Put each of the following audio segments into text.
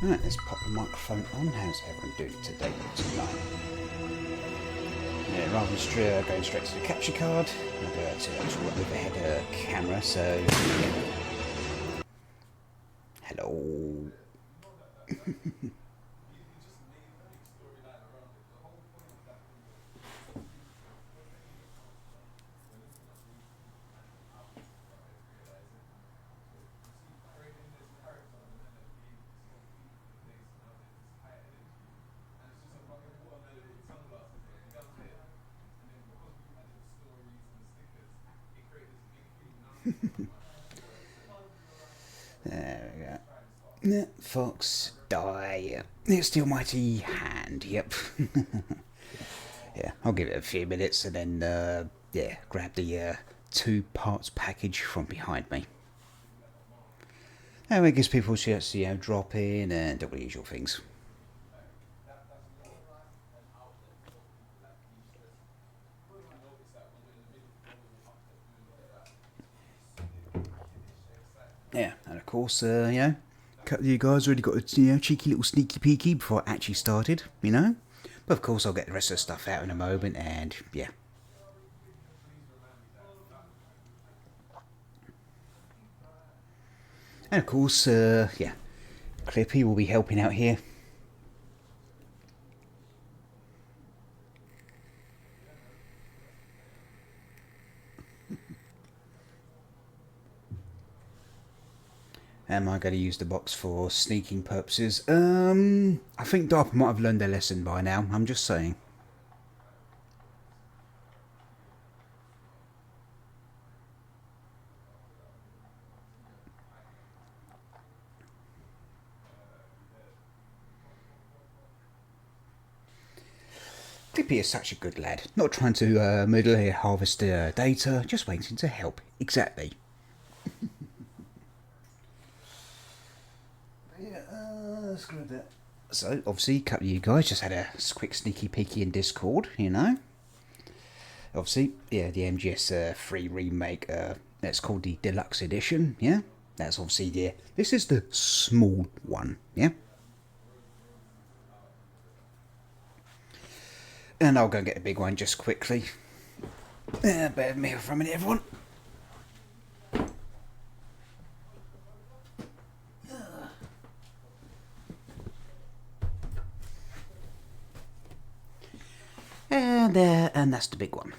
Right, let's pop the microphone on. How's everyone doing today tonight? Yeah, rather than going straight to the capture card, I'll go to the actual overhead camera, so hello. There we go. Yeah, Fox, die. It's the almighty hand, yep. Yeah, I'll give it a few minutes and then, yeah, grab the two parts package from behind me. And it gives people a chance to, drop in and do all the usual things. Yeah, and of course, a couple of you guys already got a cheeky little sneaky peeky before I actually started, But of course, I'll get the rest of the stuff out in a moment, and yeah. And of course, yeah, Clippy will be helping out here. Am I going to use the box for sneaking purposes? I think DARPA might have learned their lesson by now, I'm just saying. Clippy is such a good lad, not trying to meddle here, harvest data, just waiting to help. Exactly. Yeah, let's grab that. So, obviously, a couple of you guys just had a quick sneaky peeky in Discord, Obviously, yeah, the MGS3 Remake, that's called the Deluxe Edition, yeah? That's obviously this is the small one, yeah? And I'll go and get the big one just quickly. Bear with me for a minute, everyone. And that's the big one.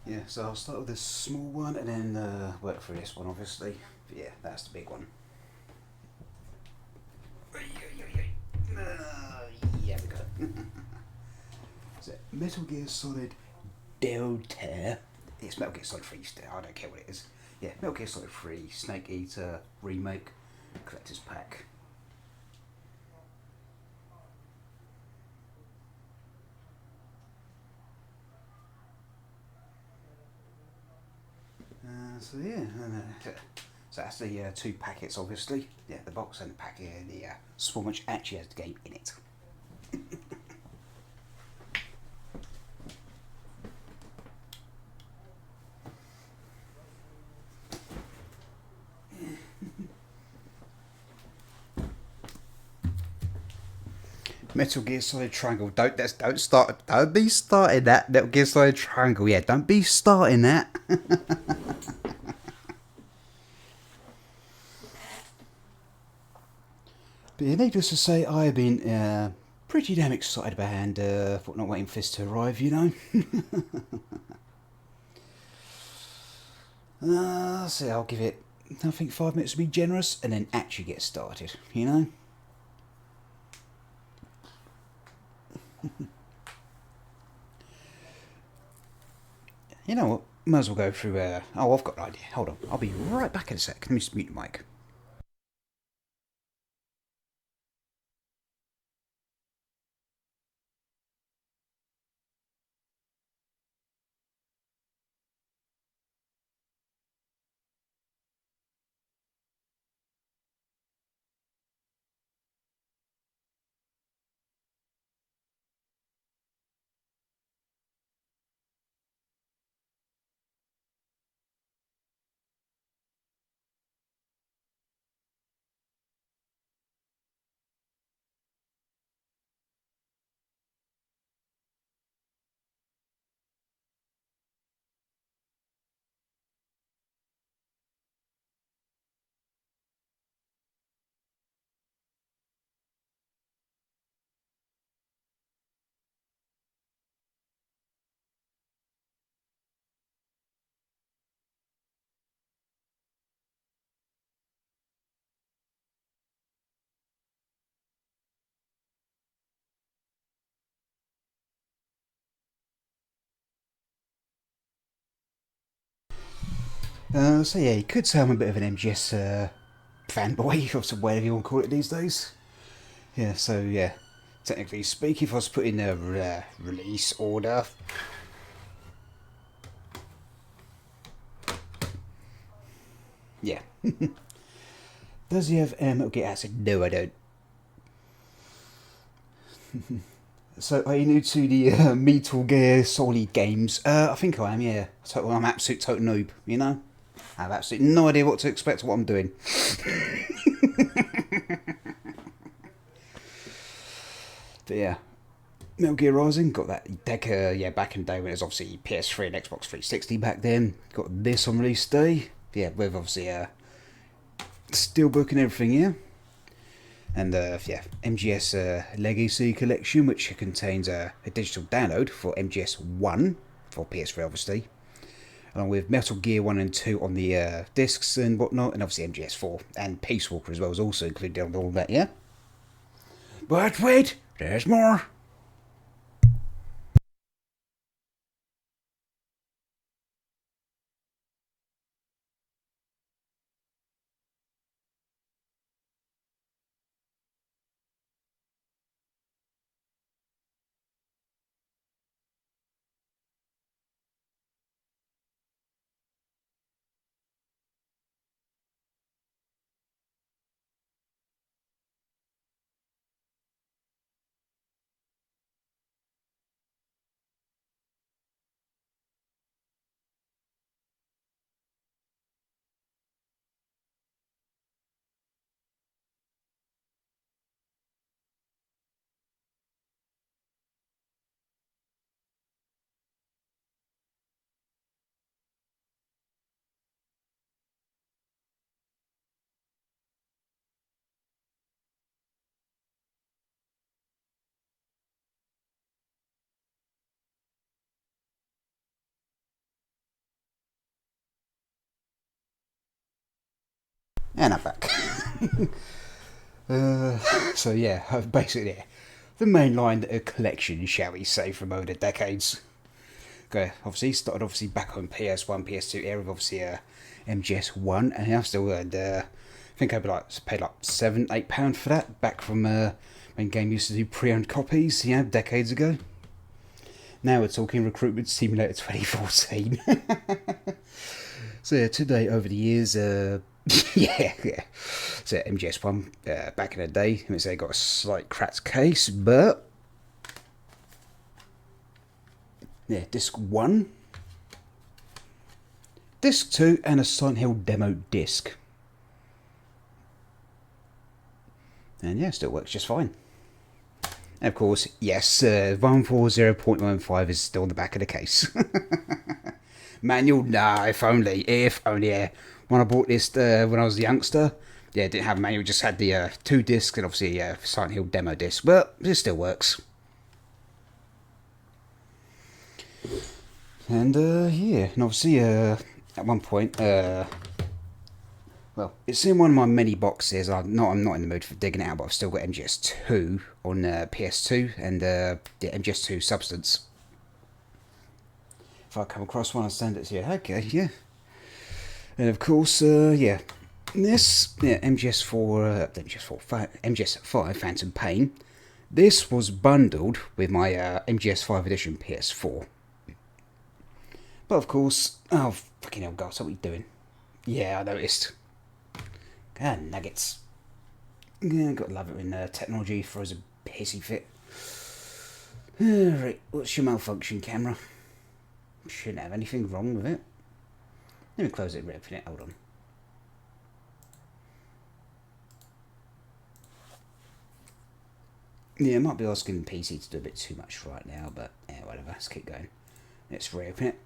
Yeah, so I'll start with this small one and then work through this one, obviously. But yeah, that's the big one. Yeah, we go. So, Metal Gear Solid Delta. It's Metal Gear Solid 3 still, I don't care what it is. Yeah, Metal Gear Solid 3 Snake Eater Remake Collector's Pack. So yeah, so that's the two packets, obviously. Yeah, the box and the packet, the small which actually has the game in it. Metal Gear Solid Triangle. Don't be starting that. Metal Gear Solid Triangle. Yeah, don't be starting that. But yeah, needless to say, I've been pretty damn excited about and not waiting for this to arrive, So I'll give it, I think, 5 minutes to be generous and then actually get started. You know what? Might as well go through. Oh, I've got an idea. Hold on. I'll be right back in a sec. Let me just mute the mic. So yeah, you could say I'm a bit of an MGS fanboy, or whatever you want to call it these days. Yeah, so yeah, technically speaking, if I was put in a release order, yeah. Does he have Metal Gear Acid? No, I don't. So, are you new to the Metal Gear Solid games? I think I am, yeah. So, I'm absolute total noob, you know? I have absolutely no idea what to expect or what I'm doing. But yeah, Metal Gear Rising, got that deck, yeah, back in the day when it was obviously PS3 and Xbox 360 back then. Got this on release day. Yeah, with obviously Steelbook and everything, yeah. And yeah, MGS Legacy Collection, which contains a digital download for MGS1 for PS3, obviously, along with Metal Gear 1 and 2 on the discs and whatnot, and obviously MGS4 and Peace Walker as well is also included on all that, yeah? But wait, there's more! And I'm back. uh, so yeah, basically, yeah, the mainline collection, shall we say, from over the decades. Okay, obviously started obviously back on PS1, PS2 era with obviously MGS1, and I've still had I think I paid like £7, £8 for that back from when game used to do pre-owned copies, you know, decades ago. Now we're talking Recruitment Simulator 2014. So yeah, today over the years, yeah. So MGS1 back in the day, I mean, so they got a slight cracked case, but yeah, disc 1, disc 2, and a Silent Hill demo disc. And yeah, still works just fine. And of course, yes, 140.15 is still on the back of the case. Manual? Nah, if only, yeah. When I bought this when I was a youngster, yeah, it didn't have a manual, just had the 2 discs and obviously a Silent Hill demo disc, but it still works. And yeah, and obviously at one point, well, it's in one of my many boxes. I'm not in the mood for digging it out, but I've still got MGS2 on PS2 and yeah, MGS2 Substance. If I come across one, I'll send it to you. Okay, yeah. And of course, yeah, this MGS4, MGS5 Phantom Pain. This was bundled with my MGS5 edition PS4. But of course, oh fucking hell, guys, what are we doing? Yeah, I noticed. God, nuggets. Yeah, gotta love it when technology throws a pissy fit. Right, what's your malfunction, camera? Shouldn't have anything wrong with it. Let me close it and reopen it. Hold on. Yeah, I might be asking the PC to do a bit too much right now, but yeah, whatever. Let's keep going. Let's reopen it.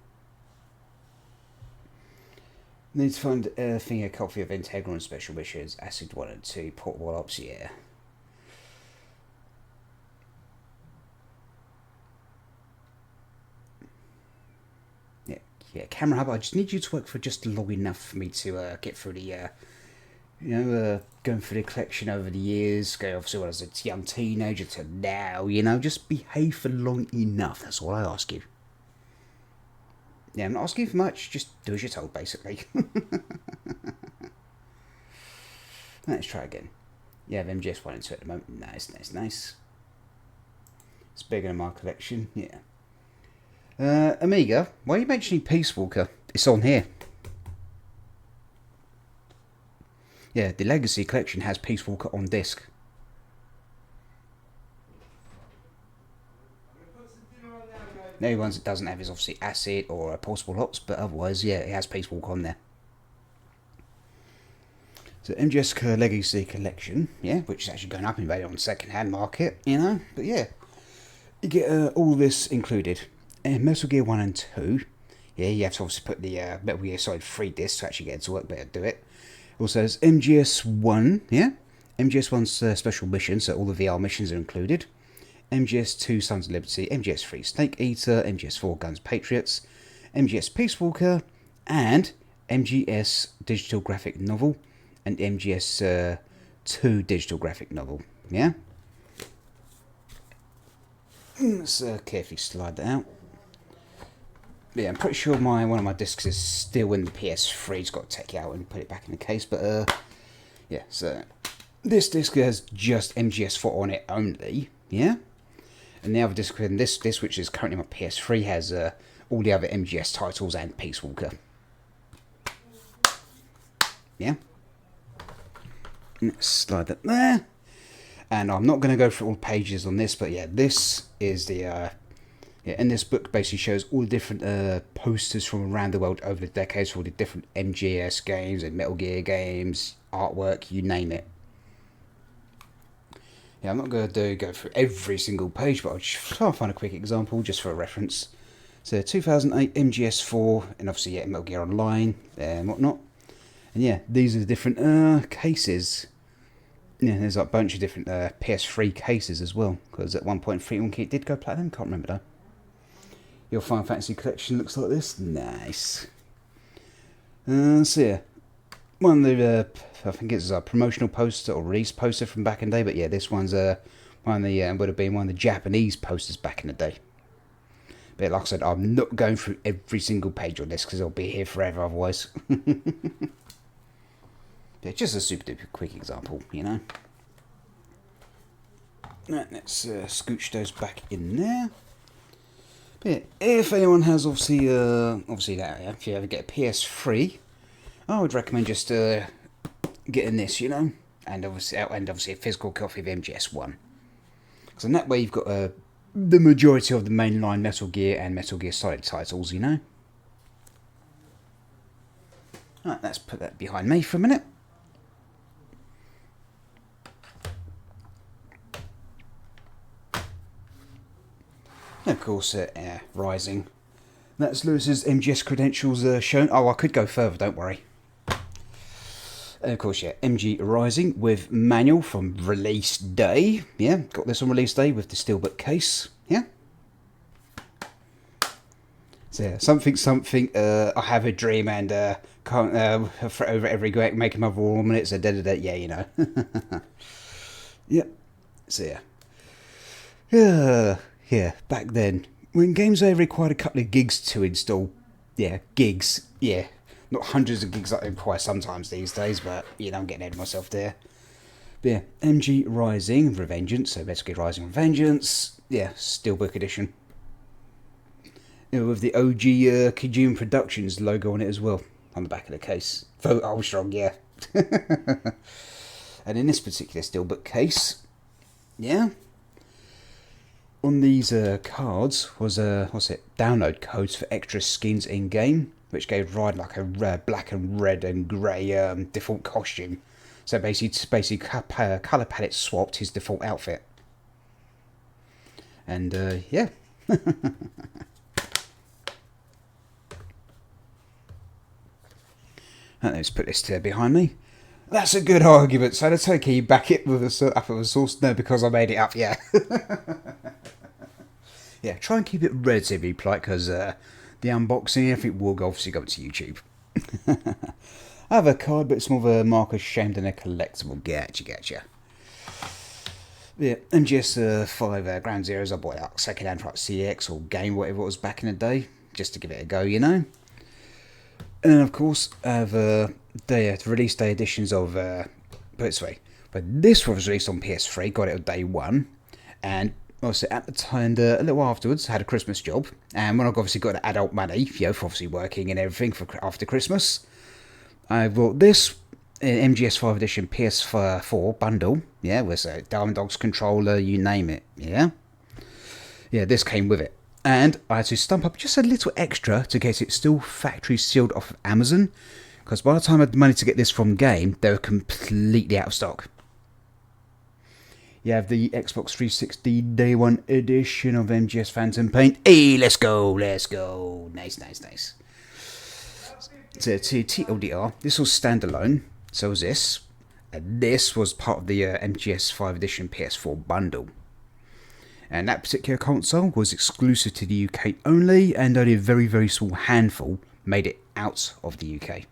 Need to find a copy of Integral and Special Missions, Acid 1 and 2, Portable Ops, yeah. Yeah, Camera Hub, I just need you to work for just long enough for me to get through the, going through the collection over the years, go obviously when I was a young teenager to now, just behave for long enough, that's all I ask you. Yeah, I'm not asking for much, just do as you're told, basically. Let's try again. You have MGS1 and 2 at the moment. Nice, nice, nice. It's bigger than my collection, yeah. Amiga, why are you mentioning Peace Walker? It's on here. Yeah, the Legacy Collection has Peace Walker on disc. The only ones it doesn't have is obviously Acid or Portable Hops, but otherwise, yeah, it has Peace Walker on there. So MGS Legacy Collection, yeah, which is actually going up in value on the second-hand market, you know. But yeah, you get all this included. Metal Gear 1 and 2. Yeah, you have to obviously put the Metal Gear Solid 3 discs to actually get it to work, better do it. Also there's MGS1, yeah. MGS1's special missions, so all the VR missions are included. MGS2 Sons of Liberty, MGS3 Snake Eater, MGS4 Guns Patriots, MGS Peace Walker, and MGS Digital Graphic Novel, and MGS2 Digital Graphic Novel, yeah? Let's carefully slide that out. Yeah, I'm pretty sure one of my discs is still in the PS3. It's got to take it out and put it back in the case, but yeah, so this disc has just MGS4 on it only, yeah? And the other disc in this which is currently my PS3, has all the other MGS titles and Peace Walker. Yeah? Let's slide that there. And I'm not going to go through all the pages on this, but yeah, this is the... yeah, and this book basically shows all the different posters from around the world over the decades for all the different MGS games and Metal Gear games, artwork, you name it. Yeah, I'm not going to go through every single page, but I'll just try and find a quick example just for a reference. So 2008 MGS4, and obviously yeah, Metal Gear Online and whatnot. And yeah, these are the different cases. Yeah, there's like a bunch of different PS3 cases as well, because at one point Freedom Kit did go platinum, can't remember though. Your Final Fantasy collection looks like this. Nice. So yeah, one of the I think it's a promotional poster or release poster from back in the day, but yeah, this one's one of the would have been one of the Japanese posters back in the day. But like I said, I'm not going through every single page on this because I'll be here forever otherwise. Yeah, just a super duper quick example, you know. Right, let's scooch those back in there. But yeah, if anyone has obviously that, yeah, if you ever get a PS3, I would recommend just getting this, you know, and obviously a physical copy of MGS1. Because in that way you've got the majority of the mainline Metal Gear and Metal Gear Solid titles, you know. Right, let's put that behind me for a minute. And of course, Rising. That's Lewis's MGS credentials shown. Oh, I could go further, don't worry. And of course, yeah, MG Rising with manual from release day. Yeah, got this on release day with the steelbook case. Yeah. So yeah, something. I have a dream and can't for over every great make him over 1 minute. So yeah, you know. Yep. So yeah. Yeah, back then, when games only required a couple of gigs to install, yeah, gigs, yeah, not hundreds of gigs like they require sometimes these days, but, you know, I'm getting ahead of myself there. But yeah, MG Rising Revengeance, so Metal Gear Rising Revengeance, yeah, Steelbook Edition. You know, with the OG Kojima Productions logo on it as well, on the back of the case. Vote Armstrong, yeah. And in this particular Steelbook case, yeah, on these cards was download codes for extra skins in game, which gave Ryan like a black and red and grey default costume. So basically, colour palette swapped his default outfit. And yeah. And let's put this behind me. That's a good argument. So let's okay, you back it with a source. No, because I made it up. Yeah. Yeah, try and keep it relatively polite because the unboxing, everything will obviously go to YouTube. I have a card, but it's more of a mark of shame than a collectible. Getcha. Yeah, MGS 5 Ground Zeroes, I bought it like second hand for like CX or Game, whatever it was back in the day. just to give it a go, you know. And of course, I have the release day editions of, put it this way, but this was released on PS3, got it on day one, and obviously at the time, a little while afterwards, I had a Christmas job, and when I obviously got adult money, you know, for obviously working and everything for after Christmas, I bought this MGS3 edition PS4 bundle, yeah, with a Diamond Dogs controller, you name it, yeah. Yeah, this came with it. And I had to stump up just a little extra to get it still factory sealed off of Amazon, because by the time I had the money to get this from game, they were completely out of stock. You have the Xbox 360 Day 1 edition of MGS Phantom Pain. Hey, let's go, let's go. Nice, nice, nice. So to TLDR, this was standalone, so was this. And this was part of the MGS5 edition PS4 bundle. And that particular console was exclusive to the UK only, and only a very, very small handful made it out of the UK.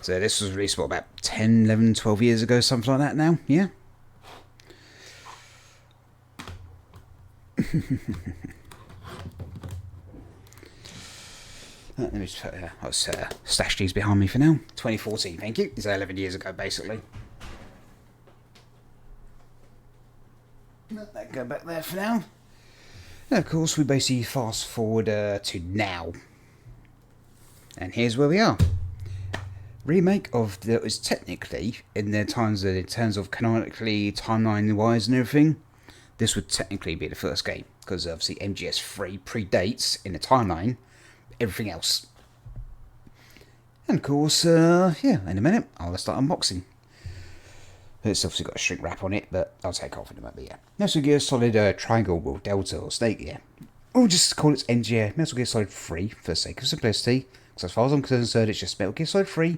So this was released, what, about 10, 11, 12 years ago, something like that now, yeah? Let me just put, let's stash these behind me for now. 2014, thank you. It's 11 years ago, basically. Let that go back there for now. And of course, we basically fast forward to now. And here's where we are. Remake of that was technically, in terms of canonically, timeline-wise and everything, this would technically be the first game. Because obviously MGS3 predates, in the timeline, everything else. And of course, yeah, in a minute, I'll start unboxing. It's obviously got a shrink wrap on it, but I'll take off in a minute, but yeah. Metal Gear Solid Triangle or Delta or Snake, yeah. Or just call it Metal Gear Solid 3 for the sake of simplicity. Because as far as I'm concerned, it's just Metal Gear Solid 3,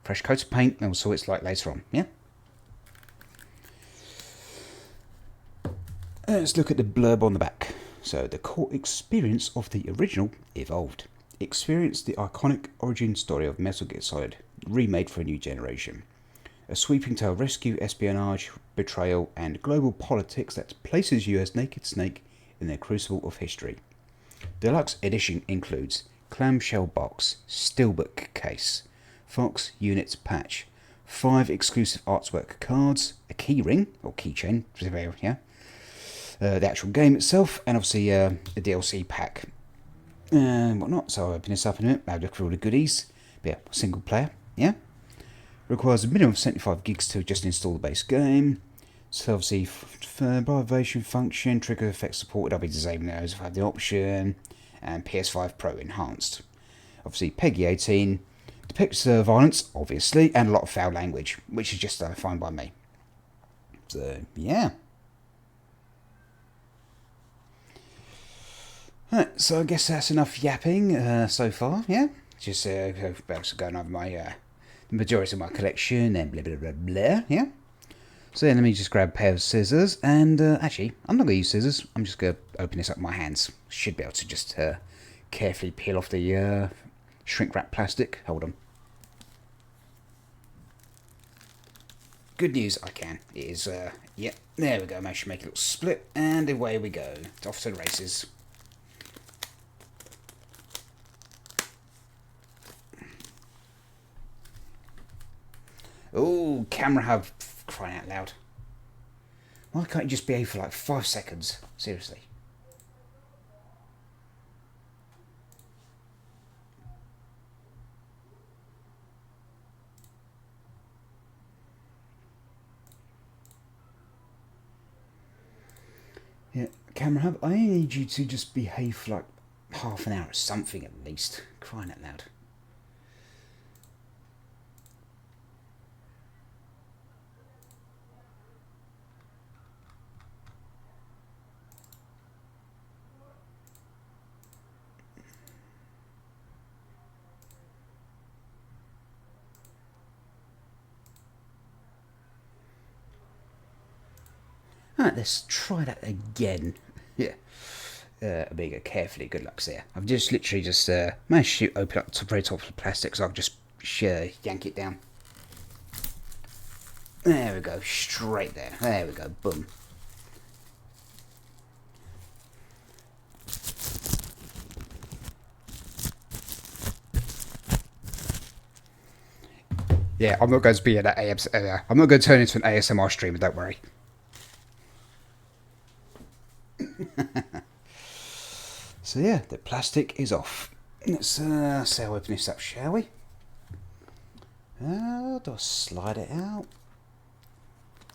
fresh coat of paint, and we'll see what it's like later on, yeah? Let's look at the blurb on the back. So, the core experience of the original evolved. Experience the iconic origin story of Metal Gear Solid, remade for a new generation. A sweeping tale of rescue, espionage, betrayal, and global politics that places you as Naked Snake in the crucible of history. Deluxe edition includes clamshell box, steelbook case, Fox Units patch, 5 exclusive artwork cards, a keyring, or keychain, yeah, the actual game itself, and obviously a DLC pack and whatnot. So I'll open this up in a minute, have a look for all the goodies. But yeah, single player, yeah. Requires a minimum of 75 gigs to just install the base game. So obviously, vibration function, trigger effect supported. I'll be disabling those if I have the option. And PS5 Pro enhanced. Obviously, PEGI 18 depicts violence, obviously, and a lot of foul language, which is just fine by me. So yeah. Right, so I guess that's enough yapping so far. Yeah, just going over my. The majority of my collection and blah blah blah blah, yeah. So yeah, let me just grab a pair of scissors, and actually, I'm not going to use scissors, I'm just going to open this up with my hands. Should be able to just carefully peel off the shrink wrap plastic. Hold on. Good news, I can. It is, yeah, there we go, I should make a little split, and away we go. Off to the races. Oh, camera hub, crying out loud. Why can't you just behave for like 5 seconds? Seriously. Yeah, camera hub, I need you to just behave for like half an hour or something at least. Crying out loud. Alright, let's try that again. Yeah. Amiga, carefully, good luck there. I've just literally just managed to open up the very top of the plastic, so I'll just yank it down. There we go, straight there. There we go, boom. Yeah, I'm not going to be an I'm not going to turn into an ASMR streamer. Don't worry. So yeah, the plastic is off. Let's see how open this up, shall we? Do I slide it out?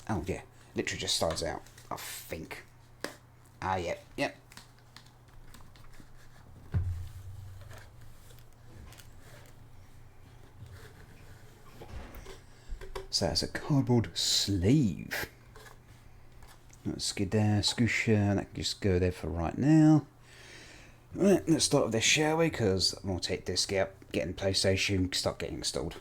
Oh yeah, literally just slides out, I think. Ah, yep, yep. So that's a cardboard sleeve. Let's get there, scoosh, that can just go there for right now. Right, let's start with this, shall we? Because I'm going to take this out, get in PlayStation, start getting installed.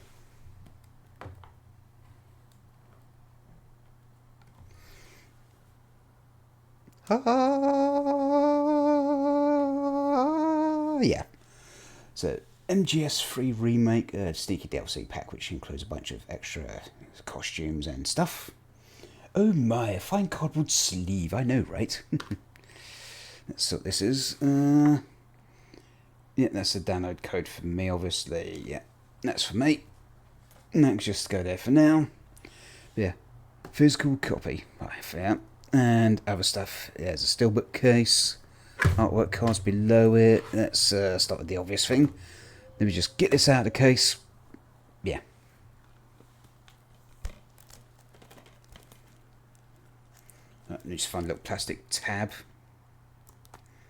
Yeah. So, MGS3 Remake, sneaky DLC pack, which includes a bunch of extra costumes and stuff. Oh my, a fine cardboard sleeve, I know, right? That's what this is. Yeah, that's the download code for me, obviously. Yeah, that's for me. Let's just go there for now. Yeah, physical copy. Right, fair. And other stuff. There's a steelbook case. Artwork cards below it. Let's start with the obvious thing. Let me just get this out of the case. Yeah. Just find a little plastic tab.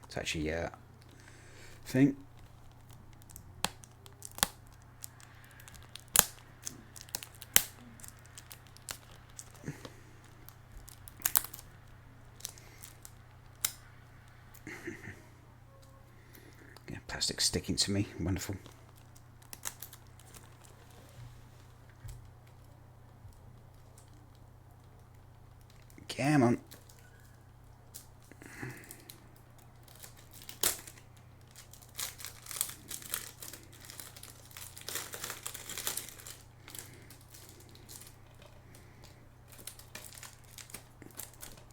It's actually a thing. Yeah, plastic sticking to me. Wonderful. Come on.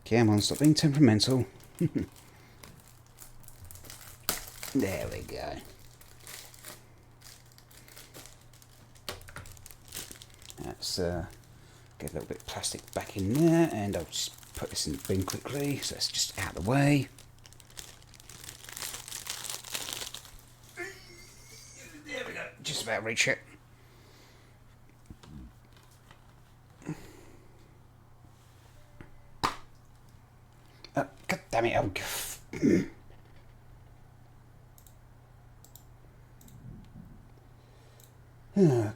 Come on, stop being temperamental. There we go. Let's get a little bit of plastic back in there, and I'll just put this in the bin quickly, so it's just out of the way. There we go, just about reach it. Oh, God damn it, oh,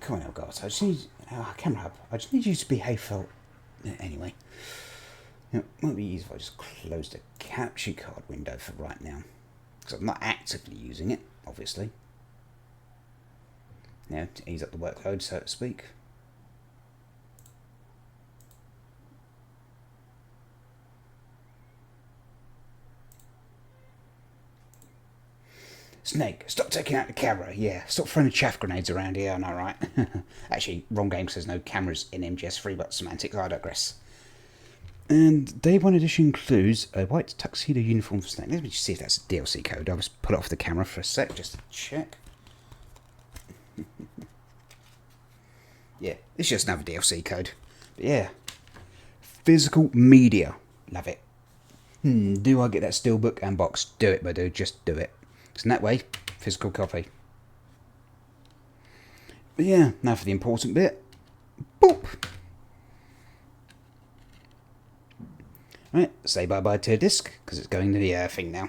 come on, Elgato. I just need camera hub. I just need you to behave for anyway. It might be easy if I just close the capture card window for right now, because I'm not actively using it, obviously. Now to ease up the workload, so to speak. Snake, stop taking out the camera. Yeah, stop throwing chaff grenades around here. I know, right? Actually, wrong game, because there's no cameras in MGS3, but semantics, I digress. And Day 1 edition includes a white tuxedo uniform for Snake. Let me just see if that's a DLC code. I'll just pull it off the camera for a sec, just to check. Yeah, it's just another DLC code. But yeah, physical media. Love it. Do I get that steelbook unboxed? Do it, my dude. Just do it. So in that way, physical copy. But yeah, now for the important bit. Boop! Right, say bye-bye to a disc, because it's going to the thing now.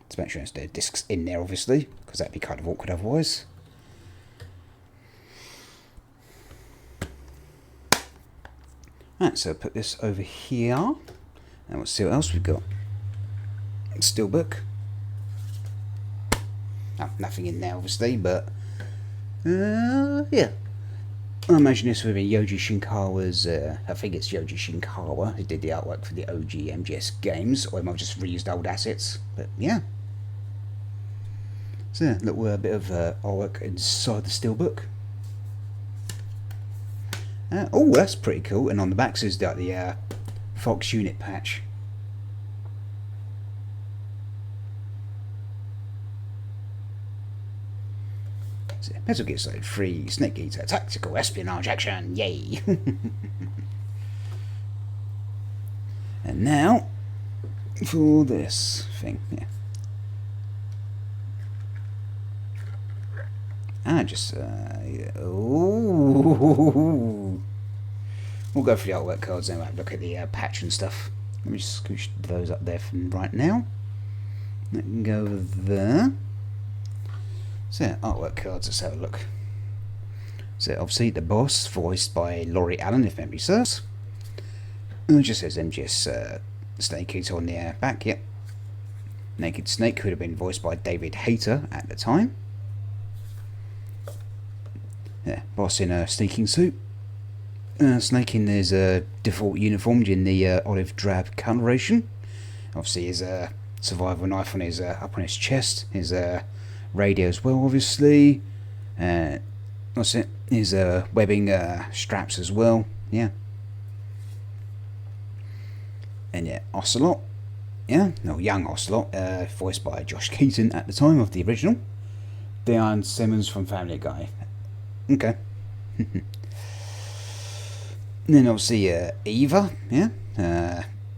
To make sure there's discs in there, obviously, because that'd be kind of awkward otherwise. Right, so put this over here, and we'll see what else we've got. Steelbook. Oh, nothing in there, obviously, but yeah. I imagine this would be Yoji Shinkawa's, I think it's Yoji Shinkawa who did the artwork for the OG MGS games, or he might have just reused old assets, but yeah. So yeah, a little bit of artwork inside the steelbook. Oh, that's pretty cool, and on the back is the Fox unit patch. So, Metal Gear Solid 3 Snake Eater Tactical Espionage Action, yay! And now for this thing, yeah. Just ooh. We'll go for the artwork cards and we'll have a look at the patch and stuff. Let me just scooch those up there from right now. Let me go over there. So artwork cards, let's have a look. So obviously the boss, voiced by Laurie Allen, if memory serves. And it just says MGS Snake Eater on the back, yep. Naked Snake could have been voiced by David Hayter at the time. Yeah, boss in a sneaking suit. Snake in his default uniform in the olive drab coloration. Obviously his survival knife on his up on his chest. His radio as well, obviously. What's it? His webbing straps as well. Yeah. And yeah, Ocelot. Yeah, no, young Ocelot, voiced by Josh Keaton at the time of the original. Diane Simmons from Family Guy. Okay. And then obviously Eva, yeah,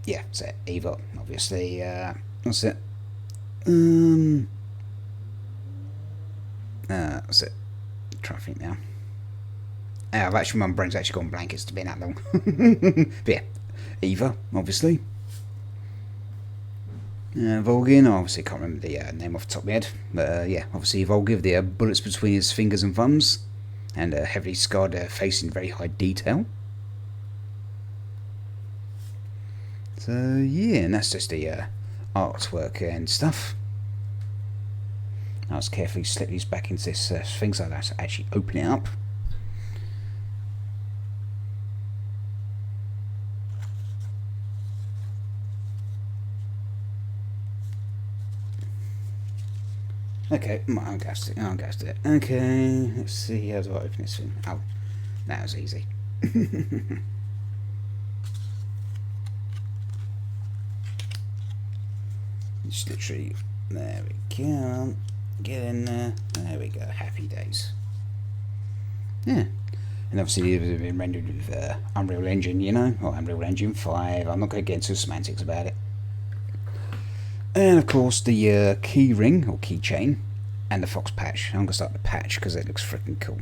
yeah, so Eva, obviously. What's it? What's it? I'm trying to think now. I've actually, my brain's actually gone blank. It's been that long. But yeah, Eva, obviously. Volgin, I obviously can't remember the name off the top of my head, but yeah, obviously Volgin, the bullets between his fingers and thumbs, and a heavily scarred face in very high detail. So yeah, and that's just the artwork and stuff. I'll just carefully slip these back into this thing so that I actually open it up. Okay, I'll guess it. Okay, let's see, how do I open this thing? Oh, that was easy. Just literally, there we go. Get in there. There we go. Happy days. Yeah. And obviously these have been rendered with Unreal Engine, you know, or Unreal Engine 5. I'm not going to get into semantics about it. And of course the key ring or keychain and the Fox patch. I'm going to start the patch because it looks freaking cool.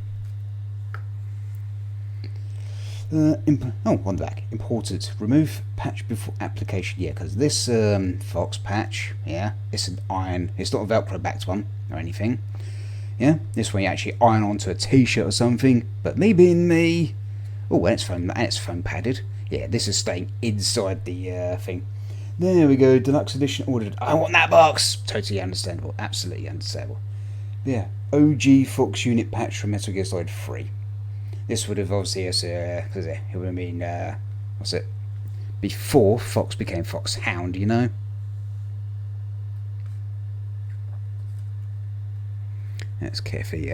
On the back, imported, remove patch before application. Yeah, because this Fox patch, yeah, it's an iron. It's not a Velcro backed one or anything. Yeah, this one you actually iron onto a t-shirt or something. But me being me, oh, and it's foam padded. Yeah, this is staying inside the thing. There we go, deluxe edition ordered. I want that box! Totally understandable, absolutely understandable. Yeah, OG Fox unit patch from Metal Gear Solid 3. This would have obviously, it would have been, what's it? Before Fox became Fox Hound, you know? Let's carefully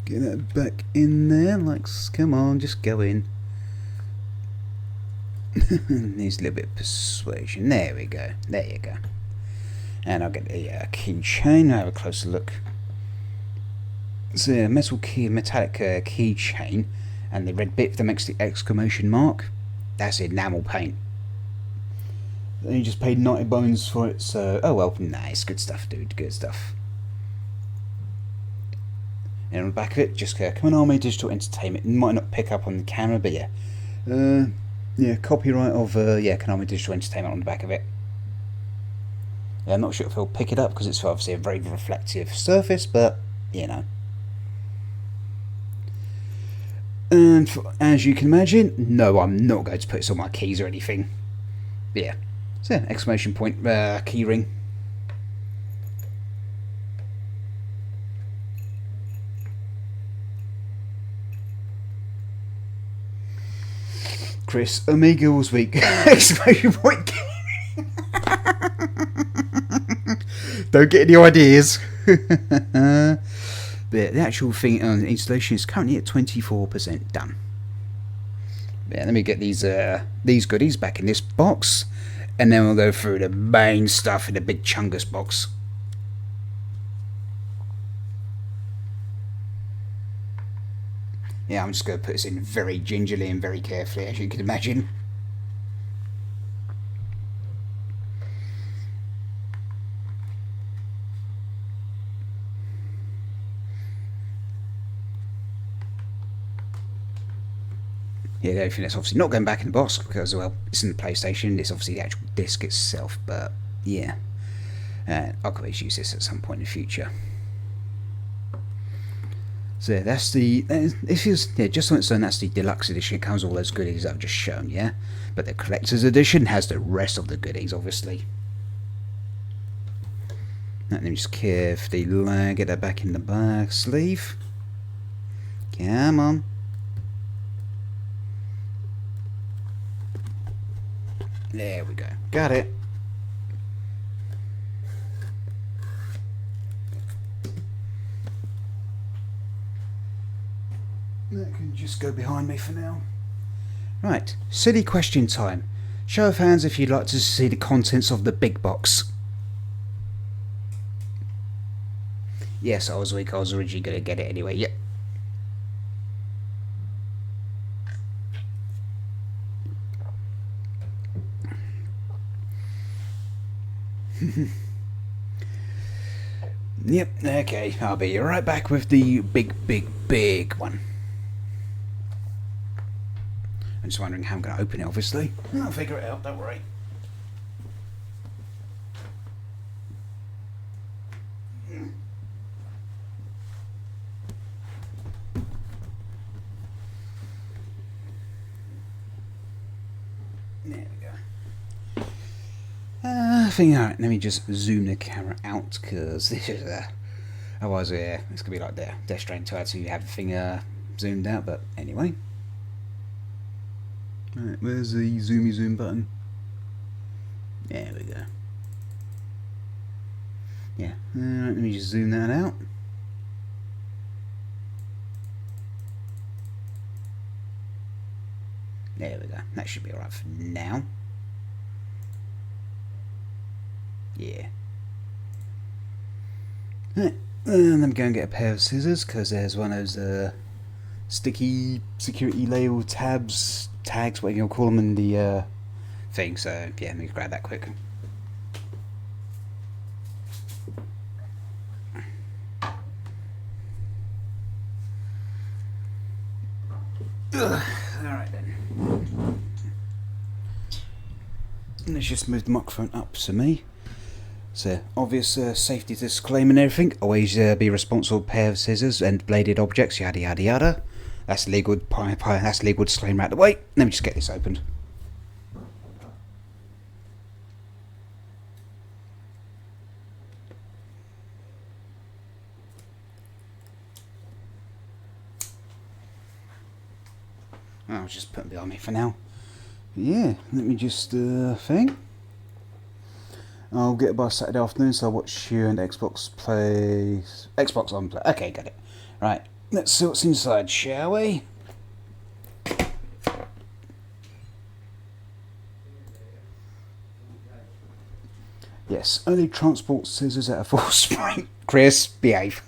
get that back in there. Like, come on, just go in. Needs a little bit of persuasion. There we go. There you go. And I'll get the keychain. Have a closer look. It's a metallic keychain, and the red bit that makes the exclamation mark. That's enamel paint. And you just paid 90 bones for it. So, oh well, nice, good stuff, dude. Good stuff. And on the back of it, just come on, Army Digital Entertainment. It might not pick up on the camera, but yeah. Yeah, copyright of Konami Digital Entertainment on the back of it. Yeah, I'm not sure if he'll pick it up because it's obviously a very reflective surface, but you know. And as you can imagine, no, I'm not going to put this on my keys or anything. But yeah, so exclamation point key ring. Chris, Omega was weak. Exclamation point. Don't get any ideas. But the actual thing on installation is currently at 24% done. Yeah, let me get these goodies back in this box, and then we'll go through the main stuff in the big chungus box. Yeah, I'm just going to put this in very gingerly and very carefully, as you can imagine. Yeah, the only thing that's obviously not going back in the box because, well, it's in the PlayStation. It's obviously the actual disc itself, but yeah, I'll always use this at some point in the future. So yeah, that's the just on its own. That's the deluxe edition. It comes with all those goodies that I've just shown, yeah. But the collector's edition has the rest of the goodies, obviously. Let me just carefully get that back in the back sleeve. Come on. There we go. Got it. That can just go behind me for now. Right, silly question time. Show of hands if you'd like to see the contents of the big box. Yes, I was weak. I was originally going to get it anyway. Yep. Yep, okay. I'll be right back with the big one. I'm just wondering how I'm going to open it, obviously. I'll figure it out, don't worry. There we go. I think, alright, let me just zoom the camera out, because this is, otherwise, yeah, it's going to be like Death Stranding 2, so you have the thing zoomed out, but anyway. Right, where's the zoomy zoom button? There we go. Yeah, alright, let me just zoom that out. There we go, that should be alright for now. Yeah. Right, and I'm going to get a pair of scissors, because there's one of those sticky security label tags, whatever you'll call them in the thing, so yeah, let me grab that quick. Alright then. Let's just move the microphone up to me. So, obvious safety disclaimer and everything. Always be responsible for a pair of scissors and bladed objects, yada yada yada. That's legal. That's legal disclaimer out of the way. Let me just get this opened. I'll just put it behind me for now. Yeah, let me just thing. I'll get it by Saturday afternoon, so I'll watch you and Xbox play. Xbox on play. Okay, got it. Right, let's see what's inside, shall we? Yes, only transport scissors at a full sprint. Chris, behave.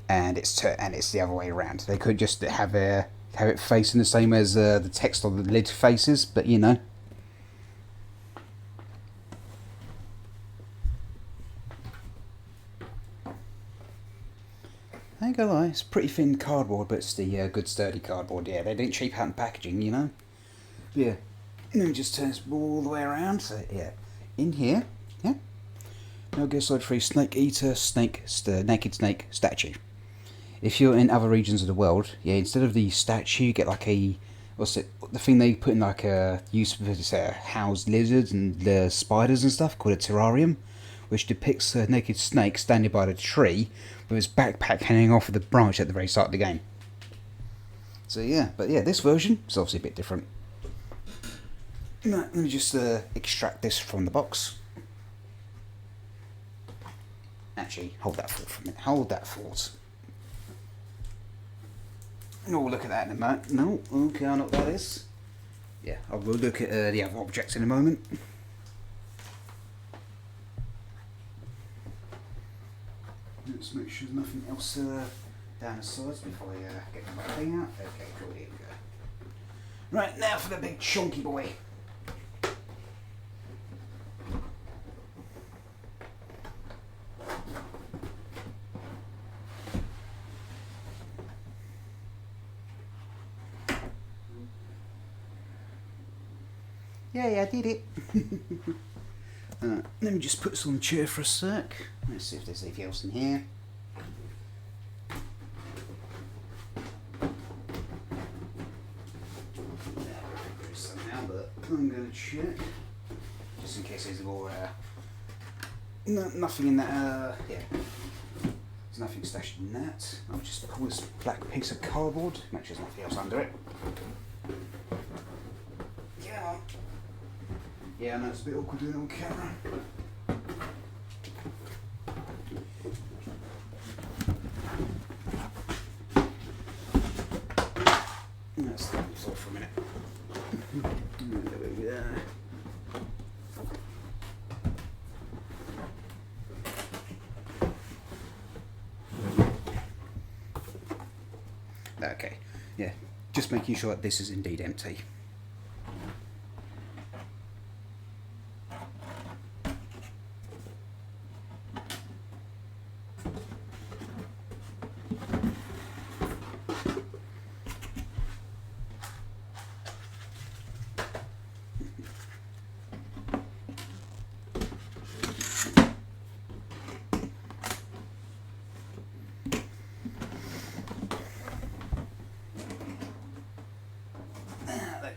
and it's the other way around. They could just have it facing the same as the text on the lid faces, but you know. I ain't gonna lie, it's pretty thin cardboard, but it's the good sturdy cardboard. Yeah, they didn't cheap out in packaging, you know. Yeah. Let me just turn this all the way around. So yeah, in here, yeah. Metal Gear Solid 3 Snake Eater Naked Snake statue. If you're in other regions of the world, yeah, instead of the statue, you get like a the thing they put in like a use for house lizards and spiders and stuff called a terrarium, which depicts a naked snake standing by the tree with his backpack hanging off of the branch at the very start of the game. So yeah, but yeah, this version is obviously a bit different. Right, let me just extract this from the box. Actually, hold that thought for a minute. Hold that thought. Oh, look at that in a moment. No, okay, I know what that is. Yeah, I will look at the other objects in a moment. Let's make sure there's nothing else down the sides before I get the thing out. Okay, cool, here we go. Right, now for the big chunky boy. Yeah, I did it. Let me just put this on the chair for a sec. Let's see if there's anything else in here. There is somehow, but I'm going to check. Just in case there's more. Nothing in that. Yeah. There's nothing stashed in that. I'll just pull this black piece of cardboard. Make sure there's nothing else under it. Yeah. Yeah, I know it's a bit awkward doing it on camera. Let's start this off for a minute. Okay, yeah, just making sure that this is indeed empty.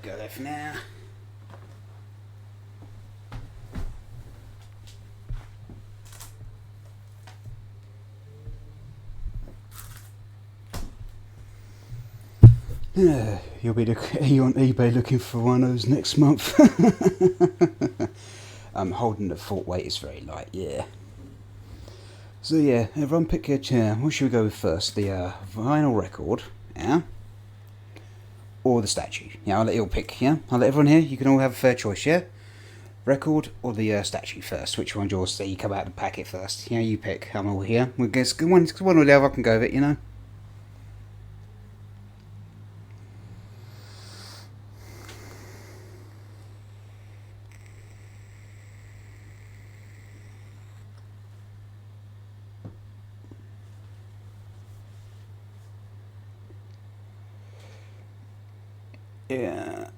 Go there for now. You'll be on eBay looking for one of those next month. I'm holding the fort weight, it's very light, yeah. So yeah, everyone pick your chair. What should we go with first? The vinyl record, yeah? Or the statue. Yeah, I'll let you all pick, yeah? I'll let everyone here, you can all have a fair choice, yeah? Record or the statue first? Which one's yours? So you come out of the packet first. Yeah, you pick. I'm all here. We'll guess one or the other, I can go with it, you know? Yeah.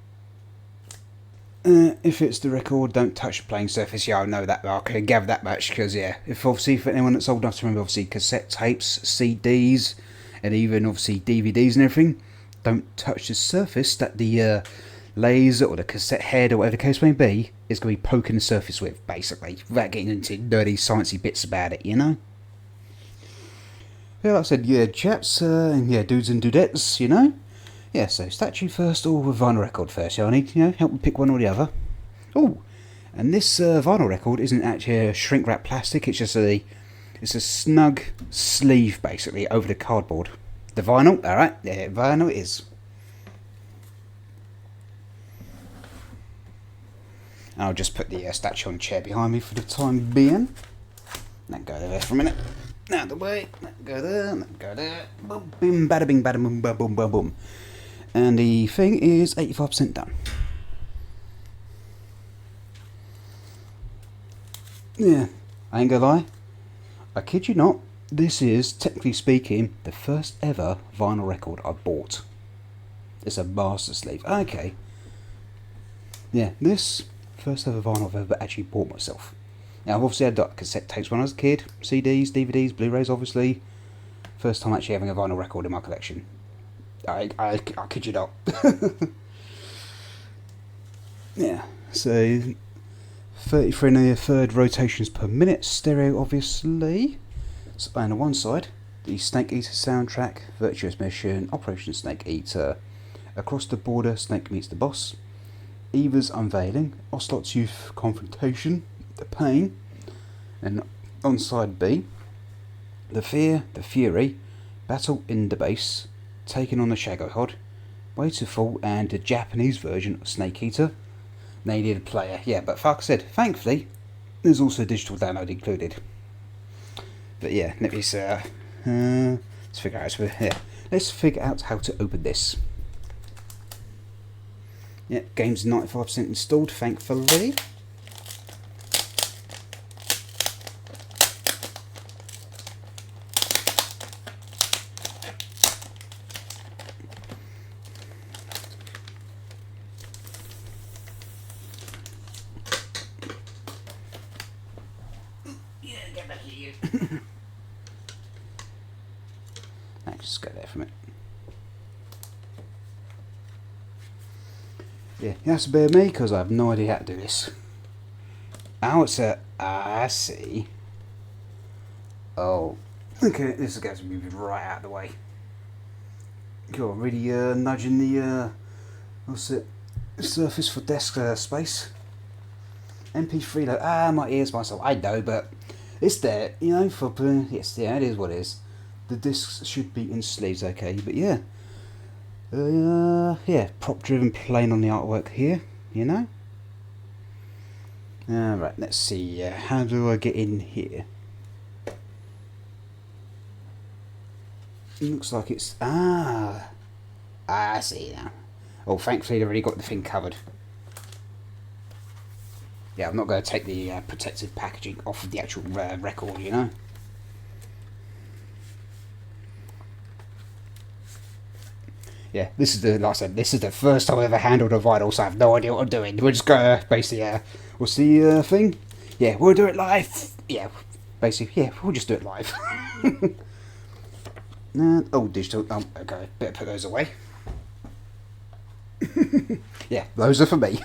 If it's the record, don't touch the playing surface. Yeah, I know that. I can gather that much because, yeah, if obviously for anyone that's old enough to remember, obviously cassette tapes, CDs, and even obviously DVDs and everything, don't touch the surface that the laser or the cassette head or whatever the case may be is going to be poking the surface with, basically, without getting into dirty, sciencey bits about it, you know? Yeah, like I said, yeah, chaps, and yeah, dudes and dudettes, you know? Yeah, so statue first or vinyl record first. So I need, help me pick one or the other. Oh, and this vinyl record isn't actually a shrink wrap plastic. It's just it's a snug sleeve basically over the cardboard. The vinyl, all right, yeah, vinyl it is. I'll just put the statue on the chair behind me for the time being. Let go there for a minute. Out the way. Let go there. Let go there. Boom, bim, bada, bing, bada, boom, boom, boom, boom, boom. And the thing is 85% done. Yeah, I ain't gonna lie. I kid you not, this is, technically speaking, the first ever vinyl record I bought. It's a master sleeve. Okay. Yeah, this first ever vinyl I've ever actually bought myself. Now, I've obviously had cassette tapes when I was a kid, CDs, DVDs, Blu-rays, obviously. First time actually having a vinyl record in my collection. I kid you not. Yeah, so 33 and a third rotations per minute, stereo obviously. So, and on one side, the Snake Eater soundtrack, Virtuous Mission, Operation Snake Eater, Across the Border, Snake Meets the Boss, Eva's Unveiling, Ocelot's Youth Confrontation, The Pain, and on side B, The Fear, The Fury, Battle in the Base, Taking on the Shagohod, Way to Fall, and the Japanese version of Snake Eater. They needed a player, yeah, but like I said, thankfully, there's also a digital download included. But yeah, let's figure out. Yeah, let's figure out how to open this. Yeah, game's 95% installed, thankfully. Yeah, get back here, you. I'll just go there from it. Yeah, you have to bear me because I have no idea how to do this. Oh, it's a... I see. Oh. Okay, this is going to be right out of the way. You're really nudging the... what's it? Surface for desk space. MP3 load. Ah, my ears myself. I know, but it's there, you know, for... yes, yeah, it is what it is. The discs should be in sleeves, okay, but yeah. Yeah, prop driven plain on the artwork here, you know. Right, let's see, how do I get in here? It looks like it's, I see now. Oh, thankfully they've already got the thing covered. Yeah, I'm not going to take the protective packaging off of the actual record, you know. Yeah, this is the, like I said, this is the first time I've ever handled a vinyl, so I have no idea what I'm doing. We're just going to basically, what's the thing? Yeah, we'll do it live. Yeah, basically, yeah, we'll just do it live. Oh, digital, okay, better put those away. Yeah, those are for me.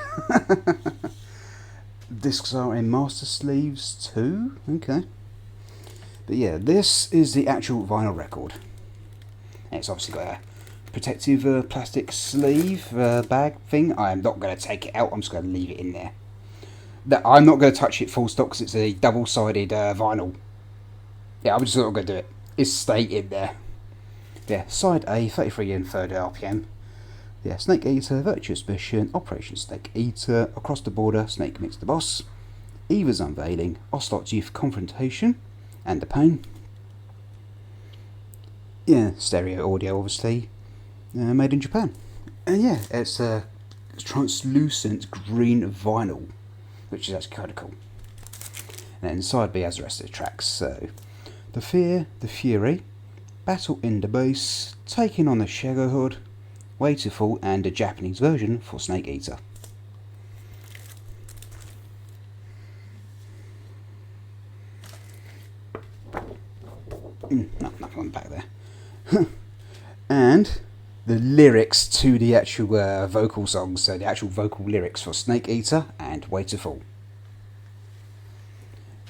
Discs are in master sleeves too, okay. But yeah, this is the actual vinyl record. And it's obviously got a protective plastic sleeve bag thing. I am not going to take it out, I'm just going to leave it in there. I'm not going to touch it full stop because it's a double-sided vinyl. Yeah, I'm just not going to do it. It's stay in there. Yeah, side A, 33 and 30 RPM. Yeah, Snake Eater, Virtuous Mission, Operation Snake Eater, Across the Border, Snake Meets the Boss, Eva's Unveiling, Ocelot's Youth Confrontation, and The Pain. Yeah, stereo audio, obviously. Made in Japan. And yeah, it's a translucent green vinyl, which is actually kind of cool. And then side B has the rest of the tracks. So, The Fear, The Fury, Battle in the Base, Taking on the Shadow Hood, Way to Fall, and a Japanese version for Snake Eater. No, nothing on the back there. And the lyrics to the actual vocal songs, so the actual vocal lyrics for Snake Eater and Way to Fall.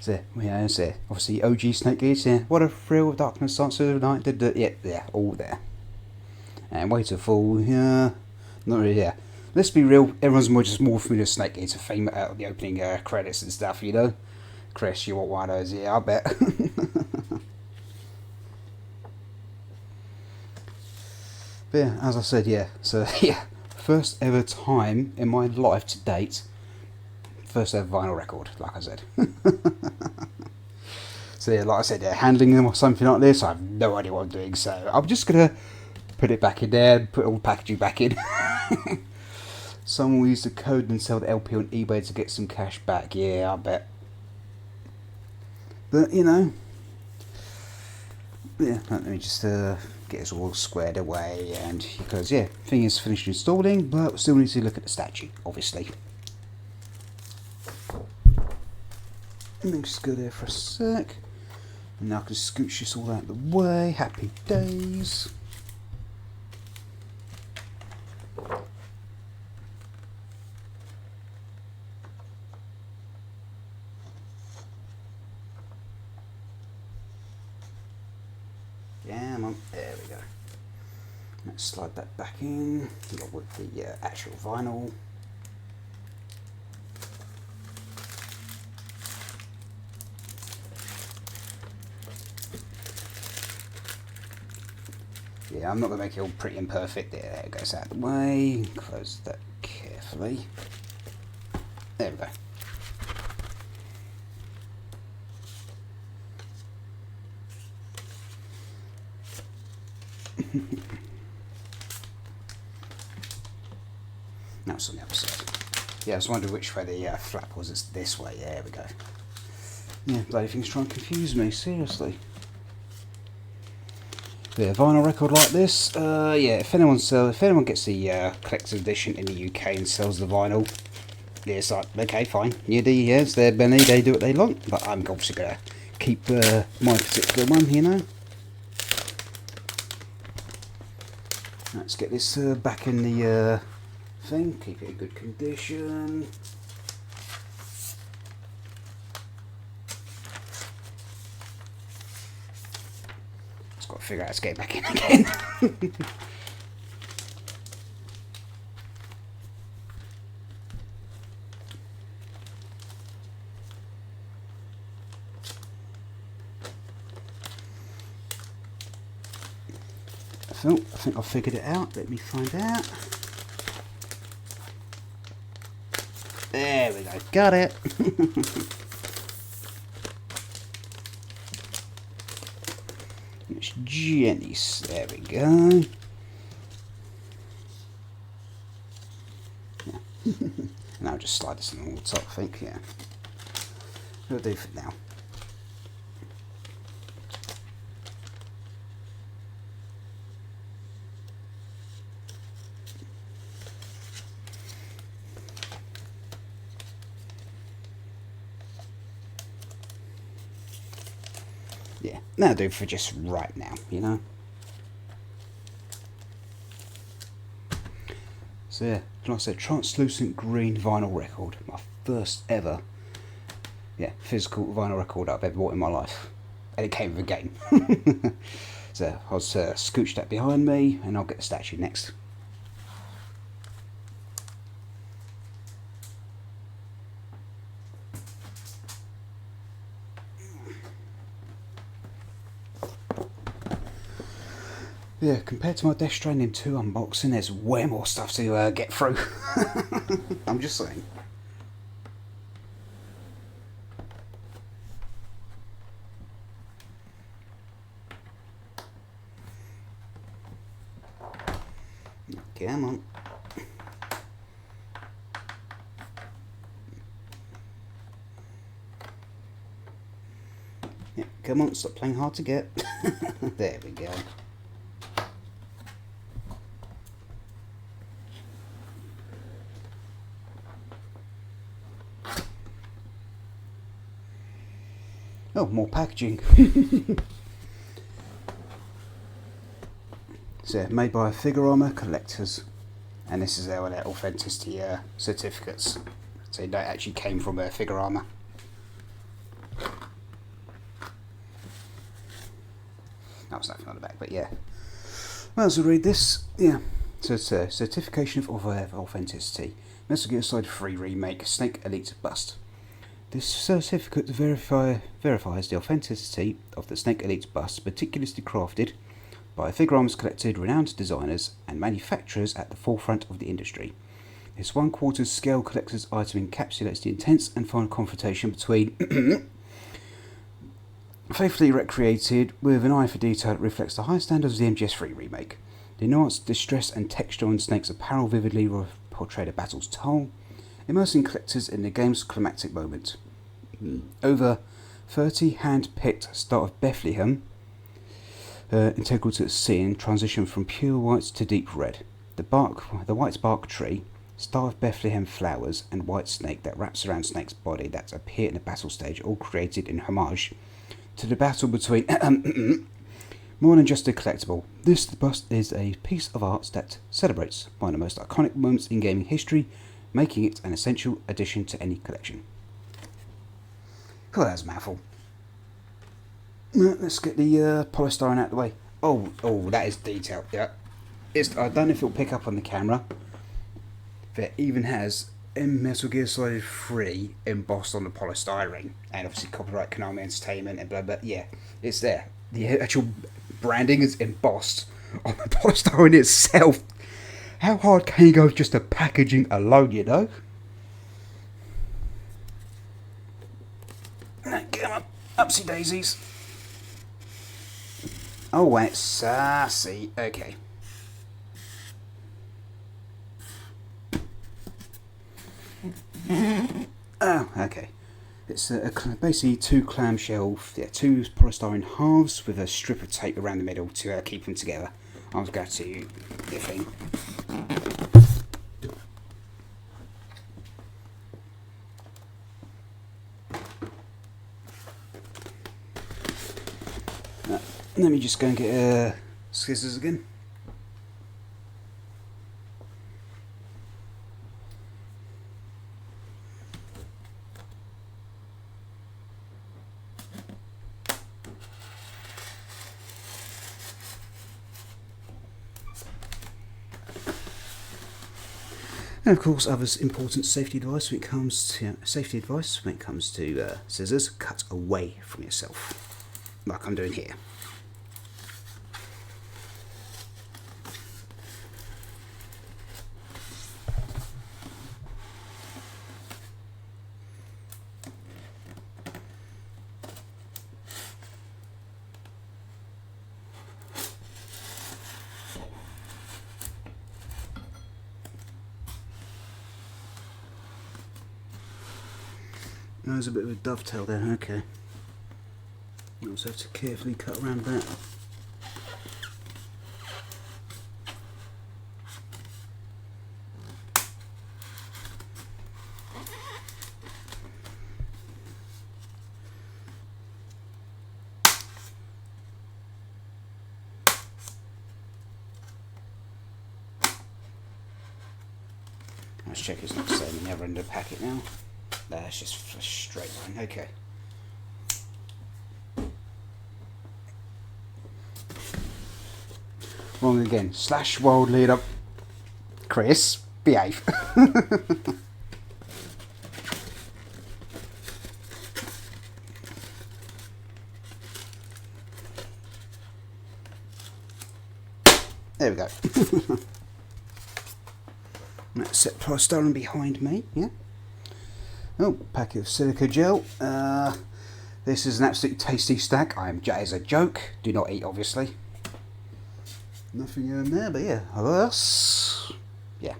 So, yeah, it's there. Obviously, OG Snake Eater, yeah. What a thrill, darkness, starts of the night, yeah, all there. And Way to Fall, yeah, not really, yeah. Let's be real, everyone's just more familiar with Snake Eater theme out of the opening credits and stuff, you know. Chris, you want one of those? Yeah, I bet. But yeah, as I said, yeah, so yeah, first ever time in my life to date, first ever vinyl record, like I said. So yeah, like I said, handling them or something like this, I have no idea what I'm doing, so I'm just going to put it back in there and put all the packaging back in. Someone will use the code and sell the LP on eBay to get some cash back, yeah, I bet. But, you know, yeah, let me just get us all squared away, and because yeah, thing is finished installing, but we still need to look at the statue, obviously. Let me just go there for a sec, and now I can scooch this all out of the way. Happy days. Come on, there we go. Let's slide that back in with the actual vinyl. Yeah, I'm not going to make it all pretty and perfect. There it goes out of the way. Close that carefully. There we go. Now it's on the other side. Yeah, I was wondering which way the flap was. It's this way. Yeah, there we go. Yeah, bloody things trying to confuse me, seriously. Yeah, vinyl record like this. Yeah, if anyone gets the collector's edition in the UK and sells the vinyl, yeah, it's like, okay, fine. Yeah, it's their money, they do what they want. But I'm obviously gonna keep my particular one, you know. Let's get this back in the thing. Keep it in good condition. Got to figure out how to get back in again. I think I figured it out. Let me find out. There we go. Got it. It's Jenny's. There we go. Yeah. And I'll just slide this on the top, I think, yeah. It'll do for now. Yeah, that'll do for just right now, you know. So yeah, like I said, translucent green vinyl record. My first ever, yeah, physical vinyl record I've ever bought in my life. And it came with a game. So I'll scooch that behind me and I'll get the statue next. Yeah, compared to my Death Stranding 2 unboxing, there's way more stuff to get through. I'm just saying. Come on. Yeah, come on, stop playing hard to get. There we go. Oh, more packaging. So, made by Figurama Collectors, and this is their authenticity certificates. So they actually came from Figurama. That was nothing on the back, but yeah. Well, as I read this, yeah. So it's a certification of authenticity. Metal Gear Solid 3 Remake Snake Elite Bust. This certificate verifies the authenticity of the Snake Elite bust, meticulously crafted by Figurama's collected renowned designers and manufacturers at the forefront of the industry. This 1/4 scale collector's item encapsulates the intense and final confrontation between faithfully recreated with an eye for detail that reflects the high standards of the MGS3 Remake. The nuanced distress and texture on Snake's apparel vividly portray the battle's toll, immersing collectors in the game's climactic moment. Over 30 hand-picked Star of Bethlehem, integral to the scene, transition from pure white to deep red. The white bark tree, Star of Bethlehem flowers, and white snake that wraps around Snake's body that appear in the battle stage, all created in homage to the battle between more than just a collectible. This bust is a piece of art that celebrates one of the most iconic moments in gaming history, making it an essential addition to any collection. Oh, that's a mouthful. Let's get the polystyrene out of the way. Oh, that is detailed. Yeah, I don't know if it'll pick up on the camera. It even has Metal Gear Solid 3 embossed on the polystyrene, and obviously copyright Konami Entertainment and blah blah. Yeah, it's there. The actual branding is embossed on the polystyrene itself. How hard can you go with just the packaging alone, you know? Come on, upsy daisies. Oh, it's see, okay. Oh, okay. It's basically two clamshell, two polystyrene halves with a strip of tape around the middle to keep them together. I'll go to the thing. Let me just go and get scissors again. And of course, other important safety advice when it comes to scissors: cut away from yourself, like I'm doing here. There's a bit of a dovetail there, okay. You also have to carefully cut around that. Let's check it's not the same in the other end of the packet now. That's just a straight line, okay. Wrong again. Slash world leader. Chris, behave. There we go. Let's set polystyrene behind me, yeah. Oh, packet of silica gel. This is an absolutely tasty stack. As a joke. Do not eat, obviously. Nothing in there, but yeah. Alas, yeah.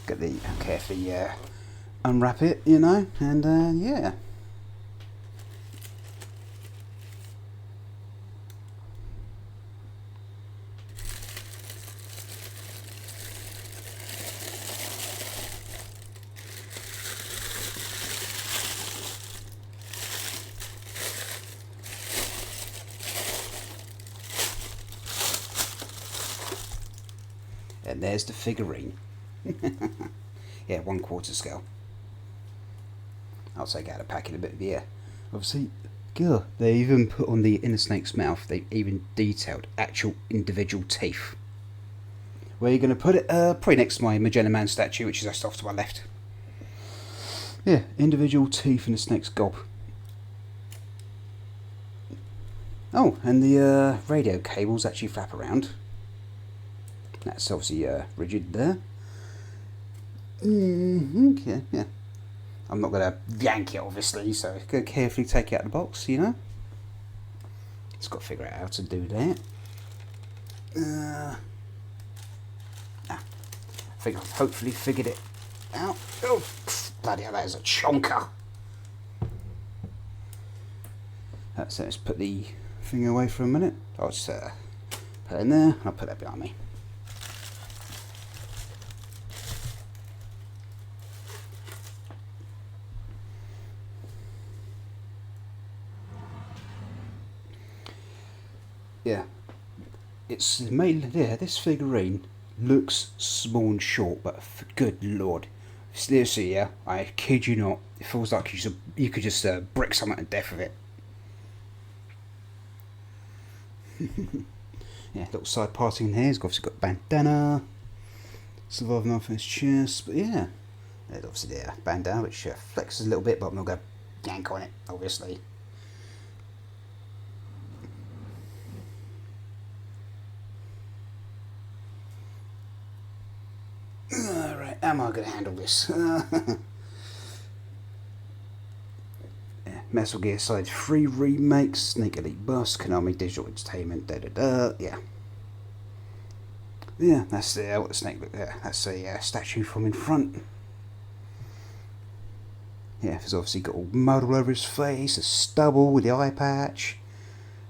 Get the carefully unwrap it, you know, and yeah. And there's the figurine. Yeah, 1/4 scale. I'll take out a packet a bit of beer. Obviously, girl, they even put on the inner snake's mouth, they even detailed actual individual teeth. Where are you going to put it? Probably next to my Magenta Man statue, which is just off to my left. Yeah, individual teeth in the snake's gob. Oh, and the radio cables actually flap around. That's obviously rigid there. Okay, yeah. I'm not going to yank it, obviously, so go carefully take it out of the box, you know. Just got to figure out how to do that. I think I've hopefully figured it out. Oh, bloody hell, that is a chonker. So let's put the thing away for a minute. I'll just put it in there, and I'll put that behind me. Yeah, it's made. Yeah, this figurine looks small and short, but good lord, seriously, yeah, I kid you not, it feels like you could just brick someone to death with it. Yeah, little side parting in here. It's obviously got bandana, surviving off his chest, but yeah, there's obviously the bandana which flexes a little bit, but I'm not going to yank on it, obviously. Alright, am I going to handle this? Yeah, Metal Gear Solid 3 Remake, Snake Elite Bus, Konami Digital Entertainment, yeah. Yeah, that's what the snake looked there. That's a statue from in front. Yeah, he's obviously got all mud all over his face, a stubble with the eye patch.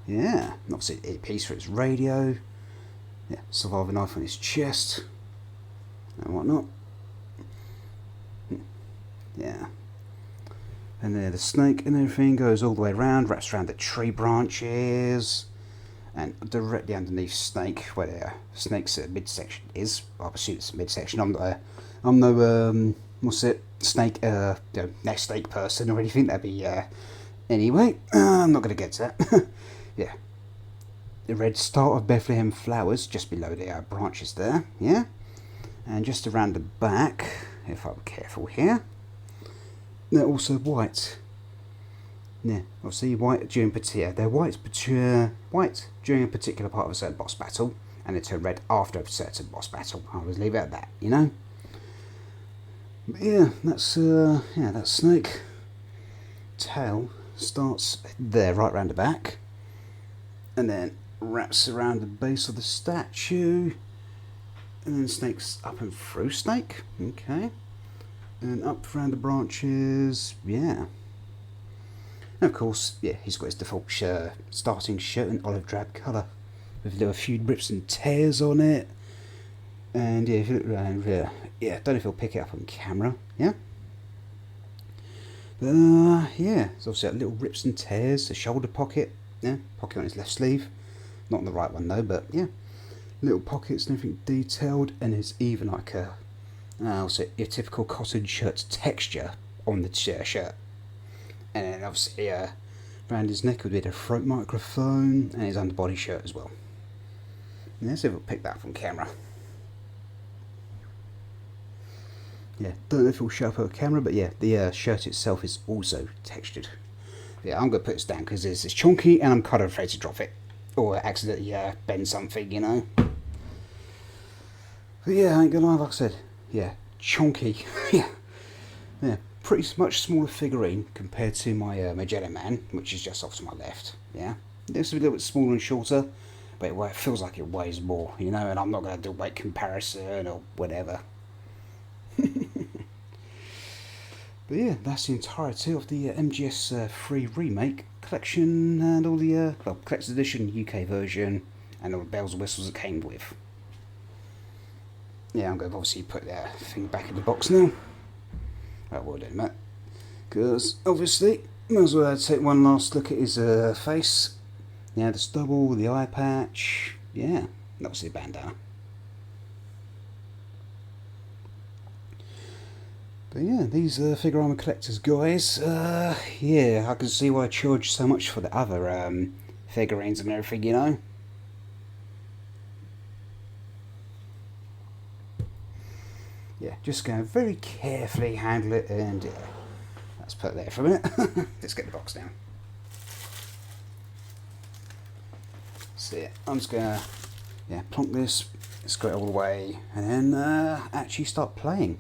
Yeah, obviously a piece for his radio. Yeah, survivor knife on his chest. And whatnot. Yeah. And there the snake and everything goes all the way around, wraps around the tree branches. And directly underneath Snake, where the Snake's midsection is, I assume it's a midsection. I'm no what's it, Snake, no snake person or anything. That'd be anyway. I'm not going to get to that. Yeah, the red star of Bethlehem flowers just below the branches there. Yeah, and just around the back, if I'm careful here, they're also white. Yeah, obviously white during they're white during a particular part of a certain boss battle, and they turn red after a certain boss battle. I'll just leave it at that, you know. But yeah, that's that snake. Tail starts there, right round the back, and then wraps around the base of the statue, and then snake's up and through Snake. Okay, and up around the branches. Yeah. And of course, yeah, he's got his default starting shirt in olive drab colour, with a few rips and tears on it. And yeah, if you look around, yeah, don't know if he'll pick it up on camera, yeah. But yeah, there's obviously little rips and tears, the shoulder pocket, yeah, pocket on his left sleeve, not on the right one though, but yeah, little pockets and everything detailed, and there's even like also your typical cotton shirt texture on the shirt. And then obviously around his neck would be the throat microphone and his underbody shirt as well. And let's see if we'll pick that up on camera. Yeah, don't know if it'll show up on camera, but yeah, the shirt itself is also textured. Yeah, I'm going to put this down because it's chunky and I'm kind of afraid to drop it. Or accidentally bend something, you know. But yeah, I ain't gonna lie, like I said, yeah, chunky. Yeah. Yeah. Pretty much smaller figurine compared to my Magellan Man, which is just off to my left. Yeah, this is a little bit smaller and shorter, but it feels like it weighs more, you know. And I'm not going to do weight comparison or whatever. But yeah, that's the entirety of the MGS3 Remake collection and all the collector's edition UK version and all the bells and whistles it came with. Yeah, I'm going to obviously put that thing back in the box now. I will do that, because obviously might as well take one last look at his face. Yeah, the stubble, the eye patch, yeah, and obviously a bandana. But yeah, these figure armor collectors, guys. Yeah, I can see why I charge so much for the other figurines and everything, you know. Yeah, just going to very carefully handle it, and let's put it there for a minute. Let's get the box down. So yeah, I'm just going to plonk this, let's go it all the way, and then actually start playing.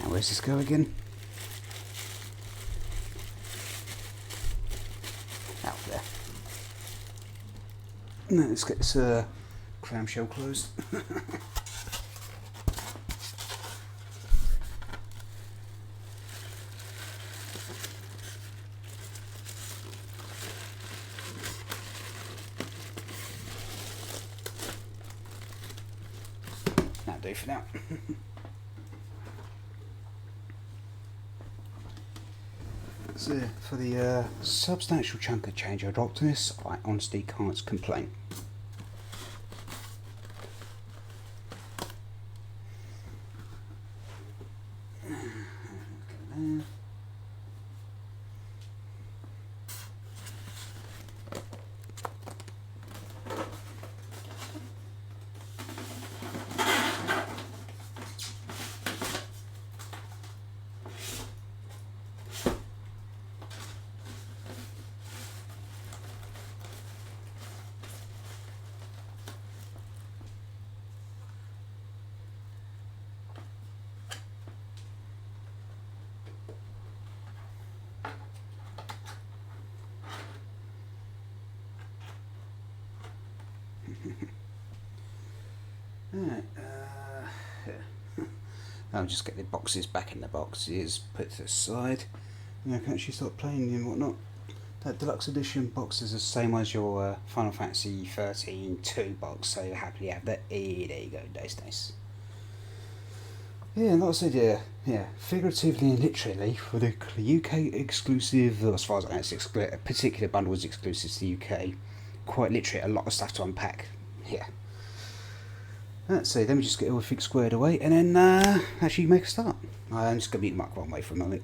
Where's this go again? Out there. No, let's get this clamshell closed. That'll do for now. So for the substantial chunk of change I dropped in this, I honestly can't complain. Alright, I'll just get the boxes back in the boxes, put to the side, and I can actually start playing and whatnot. That deluxe edition box is the same as your Final Fantasy 13 2 box, so you happily have that. Hey, there you go, nice. Yeah, and like I said, yeah, figuratively and literally, for the UK exclusive, as far as I know, it's a particular bundle is exclusive to the UK. Quite literally, a lot of stuff to unpack. Yeah. So let me just get everything squared away and then actually make a start. I'm just going to mute the microphone away for a moment.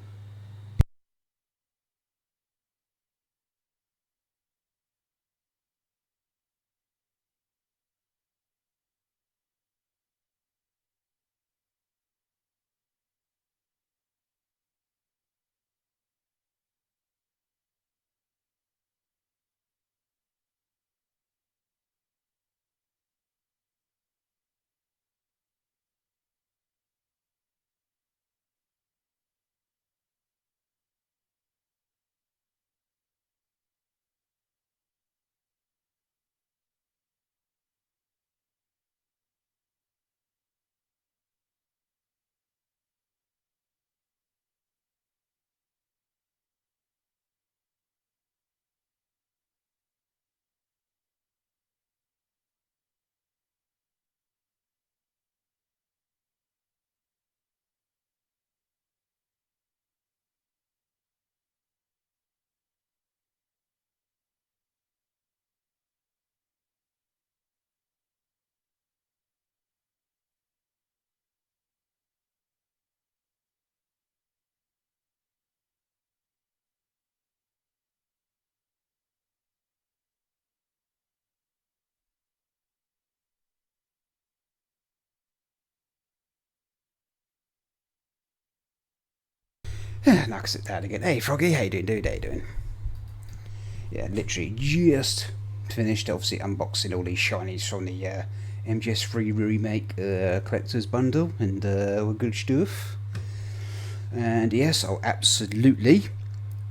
Now I can sit down again. Hey Froggy, how you doing, dude? How you doing? Yeah, literally just finished, obviously, unboxing all these shinies from the MGS3 Remake collector's bundle and all good stuff. And yes, I'll absolutely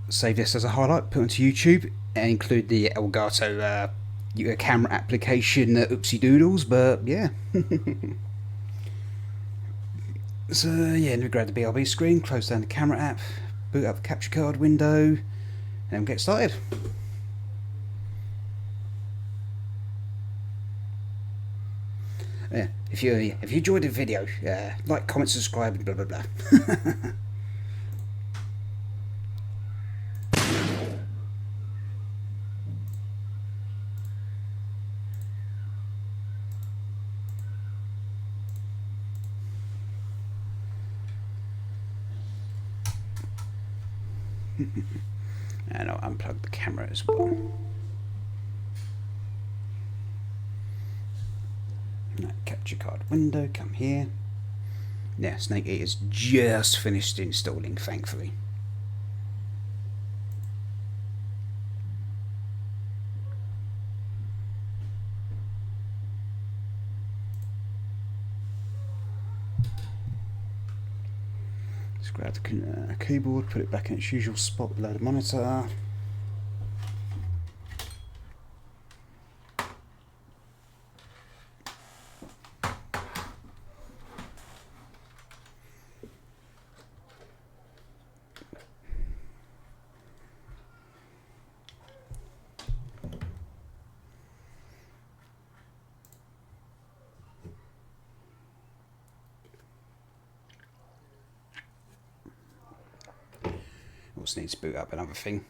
save this as a highlight, put it onto YouTube, and include the Elgato camera application oopsie doodles, but yeah. So yeah, let me grab the BRB screen, close down the camera app, boot up the capture card window, and get started. Yeah, if you enjoyed the video, like, comment, subscribe, and blah blah blah. And I'll unplug the camera as well. Right, capture card window, come here. Yeah, Snake Eater's just finished installing, thankfully. Let's grab the keyboard, put it back in its usual spot below the monitor. Also needs to boot up another thing.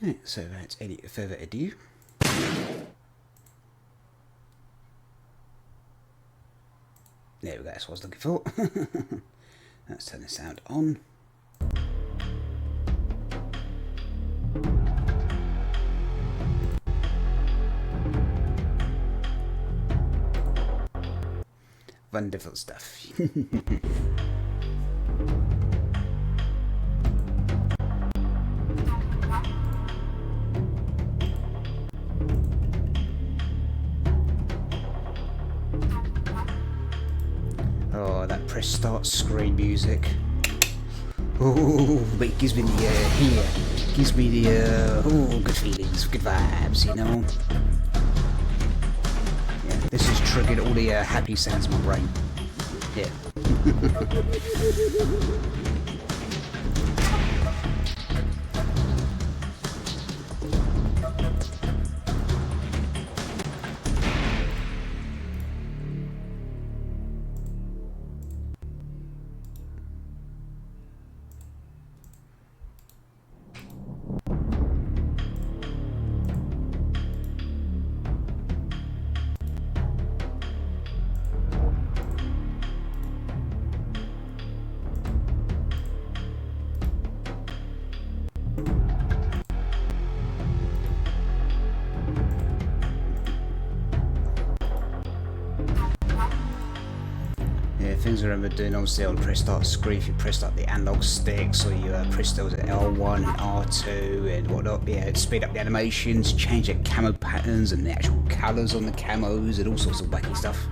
Right, so that's any further ado. There we go, that's what I was looking for. Let's turn the sound on. Wonderful stuff. press start screen music. Oh, but it gives me the gives me the good feelings, good vibes, you know. Yeah, this has triggered all the happy sounds in my brain. Yeah. Things I remember doing obviously on press start screen, if you press like the analog sticks or you press those at L1 and R2 and whatnot, yeah, it'd speed up the animations, change the camo patterns and the actual colours on the camos and all sorts of wacky stuff.